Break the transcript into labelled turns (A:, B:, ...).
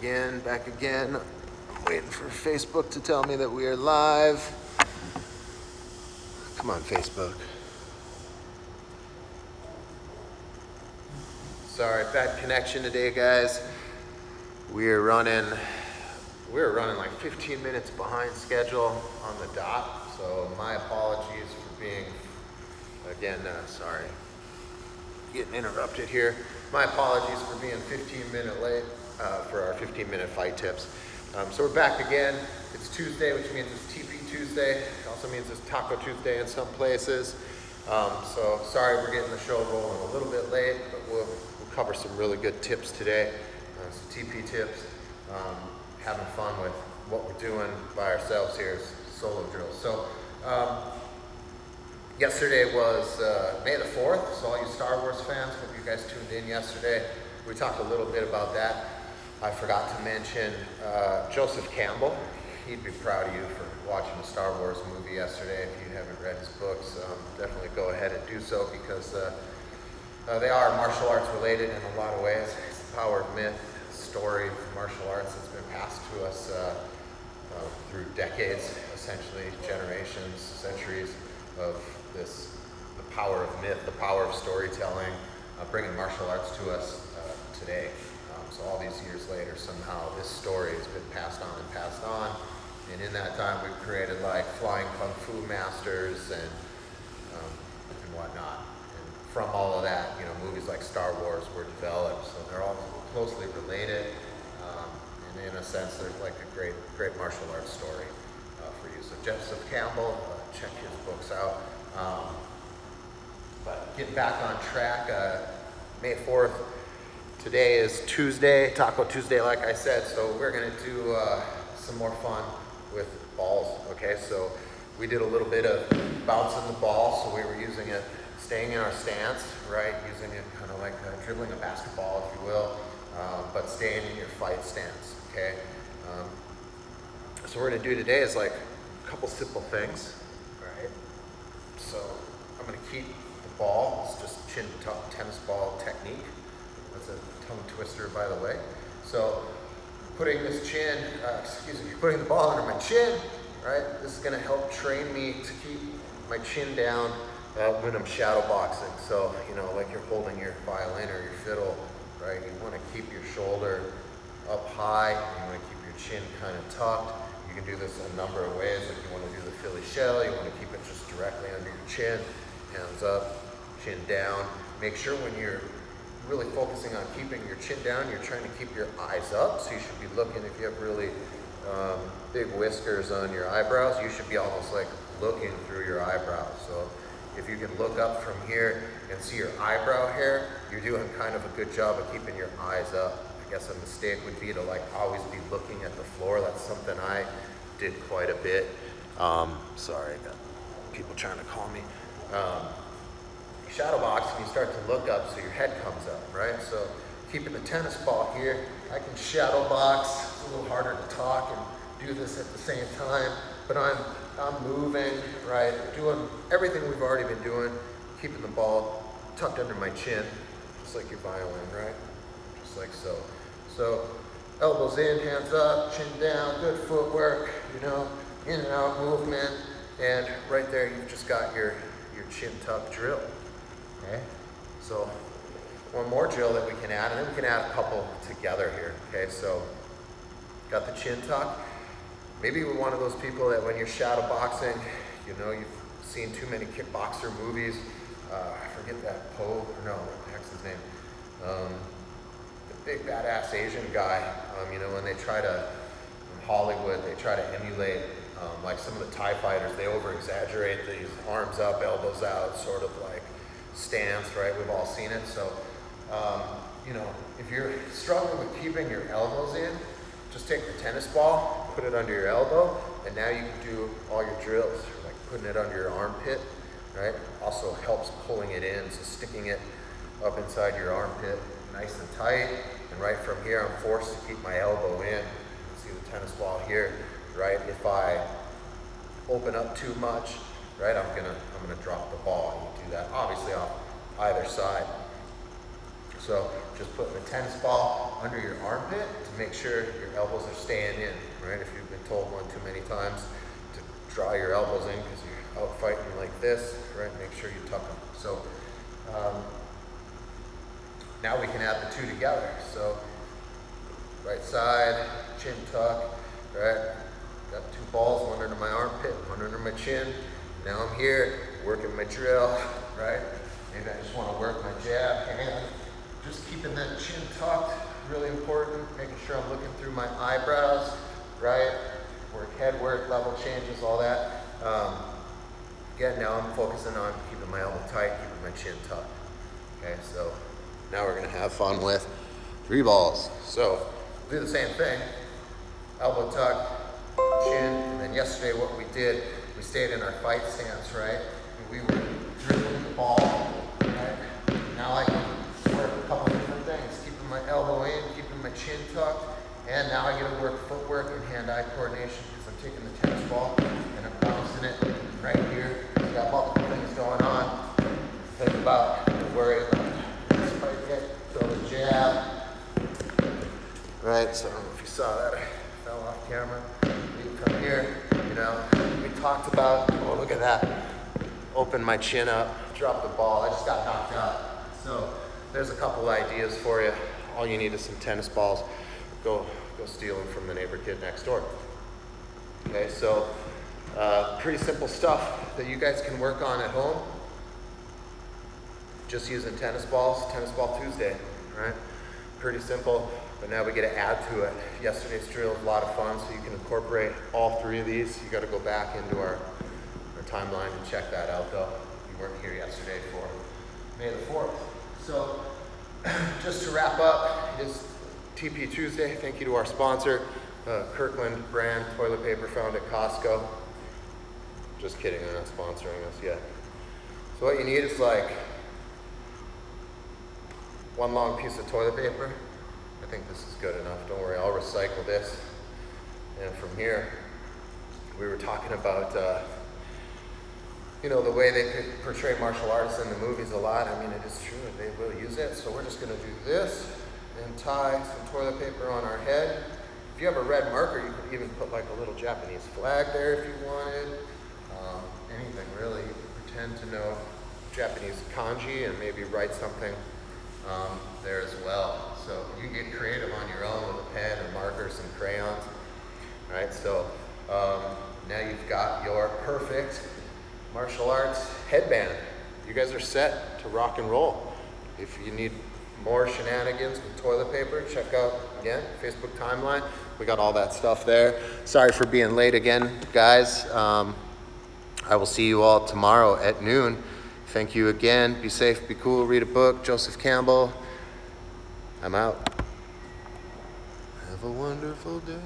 A: back again. I'm waiting for Facebook to tell me that we are live. Come on, Facebook. Sorry, bad connection today, guys. We're running like 15 minutes behind schedule on the dot, so my apologies for being, again, sorry, getting interrupted here. My apologies for being 15 minutes late for our 15-minute fight tips. So we're back again. It's Tuesday, which means it's TP Tuesday. It also means it's Taco Tuesday in some places. So sorry we're getting the show rolling a little bit late, but we'll cover some really good tips today. Some TP tips. Having fun with what we're doing by ourselves here is solo drills. So yesterday was May the 4th, so all you Star Wars fans, hope you guys tuned in yesterday. We talked a little bit about that. I forgot to mention Joseph Campbell. He'd be proud of you for watching a Star Wars movie yesterday. If you haven't read his books, definitely go ahead and do so, because they are martial arts related in a lot of ways. It's the power of myth, story of martial arts that's been passed to us through decades, essentially generations, centuries of this, the power of myth, the power of storytelling, bringing martial arts to us today. So all these years later, somehow this story has been passed on, and in that time we've created like flying kung fu masters and whatnot. And from all of that, you know, movies like Star Wars were developed, so they're all closely related. And in a sense, there's like a great martial arts story for you. So Joseph Campbell, check his books out. But getting back on track, May 4th. Today is Tuesday, Taco Tuesday, like I said, so we're gonna do some more fun with balls, okay? So we did a little bit of bouncing the ball, so we were using it, staying in our stance, right? Using it kind of like dribbling a basketball, if you will, but staying in your fight stance, okay? So what we're gonna do today is like a couple simple things, right? So I'm gonna keep the ball, it's just chin tuck tennis ball technique. That's a tongue twister, by the way. So putting this putting the ball under my chin, right? This is gonna help train me to keep my chin down when I'm shadow boxing. So, you know, like you're holding your violin or your fiddle, right? You wanna keep your shoulder up high, you wanna keep your chin kind of tucked. You can do this a number of ways. If you wanna do the Philly shell, you wanna keep it just directly under your chin, hands up, chin down. Make sure when you're really focusing on keeping your chin down, you're trying to keep your eyes up, so you should be looking, if you have really big whiskers on your eyebrows, you should be almost like looking through your eyebrows. So if you can look up from here and see your eyebrow hair, you're doing kind of a good job of keeping your eyes up. I guess a mistake would be to like always be looking at the floor. That's something I did quite a bit. Sorry, I got people trying to call me. Shadow box, and you start to look up so your head comes up, right? So keeping the tennis ball here, I can shadow box. It's a little harder to talk and do this at the same time, but I'm moving, right? Doing everything we've already been doing, keeping the ball tucked under my chin, just like your violin, right? Just like so. So elbows in, hands up, chin down, good footwork, you know, in and out movement, and right there you've just got your chin tuck drill. Okay, so one more drill that we can add, and then we can add a couple together here. Okay, so got the chin tuck. Maybe you're one of those people that when you're shadow boxing, you know, you've seen too many kickboxer movies. I forget that Poe, no, what the heck's his name? The big badass Asian guy, you know, when they try to, in Hollywood, they try to emulate like some of the TIE fighters, they over exaggerate these arms up, elbows out, sort of like stance, right? We've all seen it. So, you know, if you're struggling with keeping your elbows in, just take the tennis ball, put it under your elbow, and now you can do all your drills, like putting it under your armpit, right? Also helps pulling it in, so sticking it up inside your armpit, nice and tight. And right from here, I'm forced to keep my elbow in. See the tennis ball here, right? If I open up too much, right, I'm gonna drop the ball. You do that obviously off either side. So just putting a tennis ball under your armpit to make sure your elbows are staying in, right? If you've been told one too many times to draw your elbows in because you're out fighting like this, right? Make sure you tuck them. So now we can add the two together. So right side, chin tuck, right? Got two balls, one under my armpit, one under my chin. Now I'm here working my drill, right? Maybe I just want to work my jab hand. Just keeping that chin tucked, really important. Making sure I'm looking through my eyebrows, right? Work head work, level changes, all that. Again, now I'm focusing on keeping my elbow tight, keeping my chin tucked. Okay, so now we're gonna have fun with 3 balls. So do the same thing, elbow tuck, chin, and then yesterday what we did, we stayed in our fight stance, right? And we were dribbling the ball, right? Now I can work a couple different things, keeping my elbow in, keeping my chin tucked, and now I get to work footwork and hand-eye coordination because I'm taking the tennis ball and I'm bouncing it right here. I've got multiple things going on. Think about, don't worry about this fight yet, throw the jab, right? So I don't know if you saw that, I fell off camera. From here, you know, we talked about, oh, look at that. Open my chin up, drop the ball. I just got knocked out. So there's a couple ideas for you. All you need is some tennis balls. Go steal them from the neighbor kid next door. Okay, so pretty simple stuff that you guys can work on at home. Just using tennis balls, Tennis Ball Tuesday, right? Pretty simple. But now we get to add to it. Yesterday's drill was a lot of fun, so you can incorporate all 3 of these. You got to go back into our timeline and check that out, though. You weren't here yesterday for May the 4th. So just to wrap up, it is TP Tuesday. Thank you to our sponsor, Kirkland brand toilet paper found at Costco. Just kidding, they're not sponsoring us yet. So what you need is like 1 long piece of toilet paper. I think this is good enough. Don't worry, I'll recycle this. And from here, we were talking about, you know, the way they could portray martial artists in the movies a lot. I mean, it is true, they will use it. So we're just gonna do this and tie some toilet paper on our head. If you have a red marker, you could even put like a little Japanese flag there if you wanted. Anything really. You could pretend to know Japanese kanji and maybe write something there as well. So you can get creative on your own with a pen and markers and crayons. All right, so now you've got your perfect martial arts headband. You guys are set to rock and roll. If you need more shenanigans with toilet paper, check out, again, Facebook timeline. We got all that stuff there. Sorry for being late again, guys. I will see you all tomorrow at noon. Thank you again. Be safe, be cool, read a book. Joseph Campbell. I'm out. Have a wonderful day.